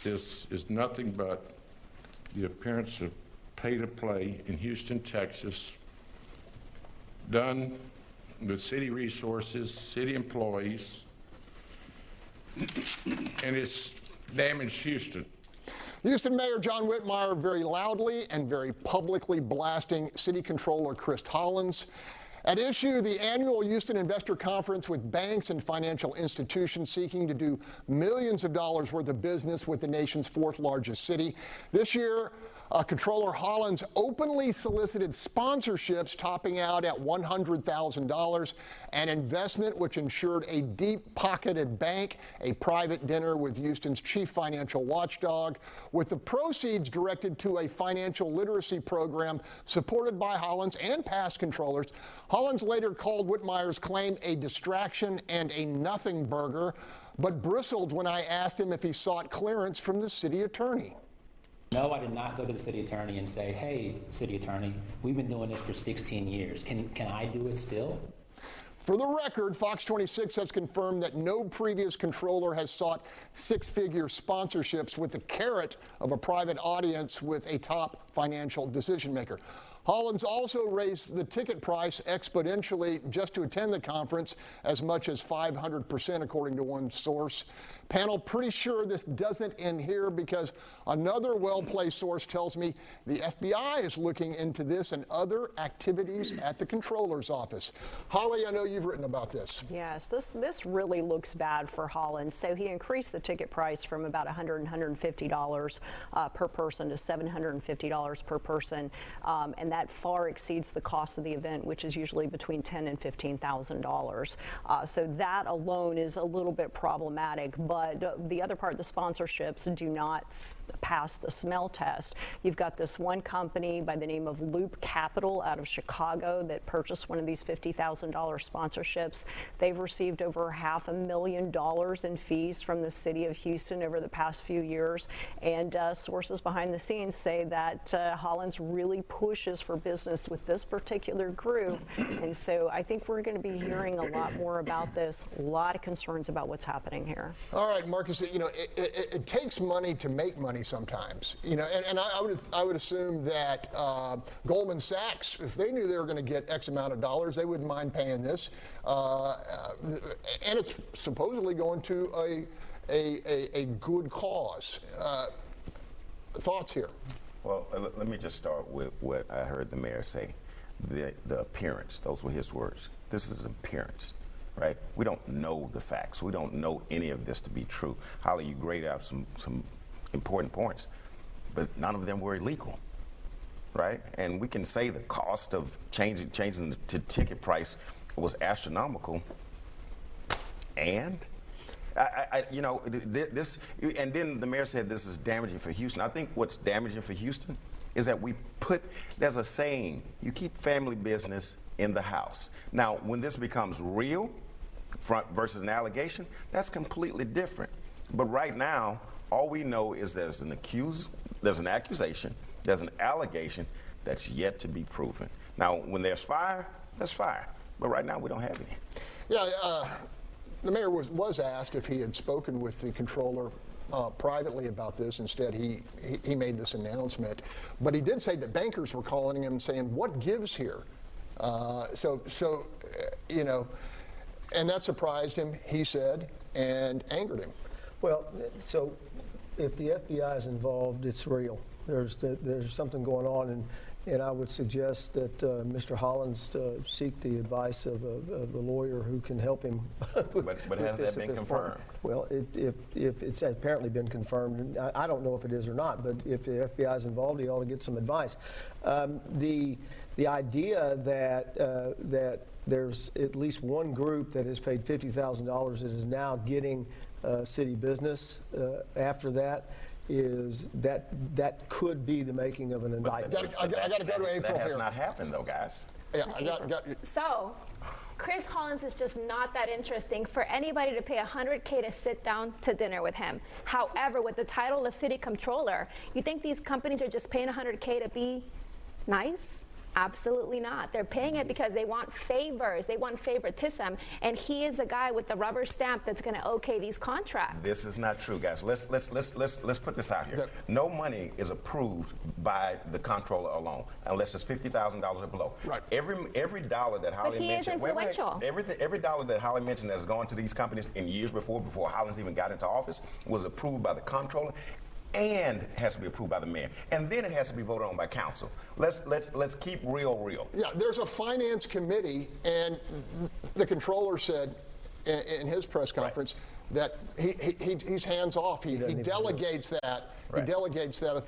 this is nothing but the appearance of pay-to-play in Houston, Texas, done with city resources, city employees, and it's damaged Houston. Houston Mayor John Whitmire very loudly and very publicly blasting City Controller Chris Hollins. At issue, the annual Houston Investor Conference with banks and financial institutions seeking to do millions of dollars worth of business with the nation's fourth largest city. This year, Controller Hollins openly solicited sponsorships topping out at $100,000, an investment which ensured a deep-pocketed bank, a private dinner with Houston's chief financial watchdog, with the proceeds directed to a financial literacy program supported by Hollins and past controllers. Hollins later called Whitmire's claim a distraction and a nothing burger, but bristled when I asked him if he sought clearance from the city attorney. No, I did not go to the city attorney and say, hey, city attorney, we've been doing this for 16 years. Can I do it still? For the record, Fox 26 has confirmed that no previous controller has sought six-figure sponsorships with the carrot of a private audience with a top financial decision maker. Hollins also raised the ticket price exponentially just to attend the conference, as much as 500%, according to one source. Panel, pretty sure this doesn't end here, because another well-placed source tells me the FBI is looking into this and other activities at the controller's office. Holly, I know you've written about this. Yes, this really looks bad for Hollins. So he increased the ticket price from about $150 per person to $750 per person, and that far exceeds the cost of the event, which is usually between $10,000 and $15,000. So that alone is a little bit problematic. But the other part, the sponsorships do not pass the smell test. You've got this one company by the name of Loop Capital out of Chicago that purchased one of these $50,000 sponsorships. They've received over $500,000 in fees from the city of Houston over the past few years. And sources behind the scenes say that Hollins really pushes for business with this particular group. And so I think we're going to be hearing a lot more about this. A lot of concerns about what's happening here. All right, Marcus, you know, it takes money to make money sometimes, you know, and I would assume that Goldman Sachs, if they knew they were going to get X amount of dollars, they wouldn't mind paying this, and it's supposedly going to a good cause. Thoughts here? Well, let me just start with what I heard the mayor say. The appearance, those were his words. This is an appearance. Right? We don't know the facts. We don't know any of this to be true. Holly, you graded out some important points, but none of them were illegal, right? And we can say the cost of changing the ticket price was astronomical, and you know, this, and then the mayor said this is damaging for Houston. I think what's damaging for Houston is that there's a saying, you keep family business in the house. Now, when this becomes real, front versus an allegation, that's completely different. But right now, all we know is there's an accusation, there's an allegation that's yet to be proven. Now, when there's fire, there's fire. But right now, we don't have any. Yeah, the mayor was asked if he had spoken with the controller privately about this. Instead, he made this announcement. But he did say that bankers were calling him saying, what gives here? You know, and that surprised him, he said, and angered him. Well, so if the FBI is involved, it's real. There's something going on, and I would suggest that Mr. Hollins seek the advice of a lawyer who can help him. But has that been confirmed? Well, if it's apparently been confirmed, I don't know if it is or not, but if the FBI is involved, he ought to get some advice. The idea that there's at least one group that has paid $50,000 that is now getting city business after that is that could be the making of an indictment. I got to go to April here. That here. has not happened, though, guys. Yeah, So, Chris Hollins is just not that interesting for anybody to pay $100K to sit down to dinner with him. However, with the title of city controller, you think these companies are just paying $100K to be nice? Absolutely not. They're paying it because they want favors. They want favoritism, and he is a guy with the rubber stamp that's going to okay these contracts. This is not true, guys. Let's put this out here. No money is approved by the comptroller alone, unless it's $50,000 or below. Right. Every dollar that Holly he is mentioned, influential. every dollar that Holly mentioned that's gone to these companies in years before Hollins even got into office was approved by the comptroller, and has to be approved by the mayor, and then it has to be voted on by council. Let's keep real. Yeah, there's a finance committee, and the controller said in his press conference that he's hands off. He delegates that. He delegates that authority.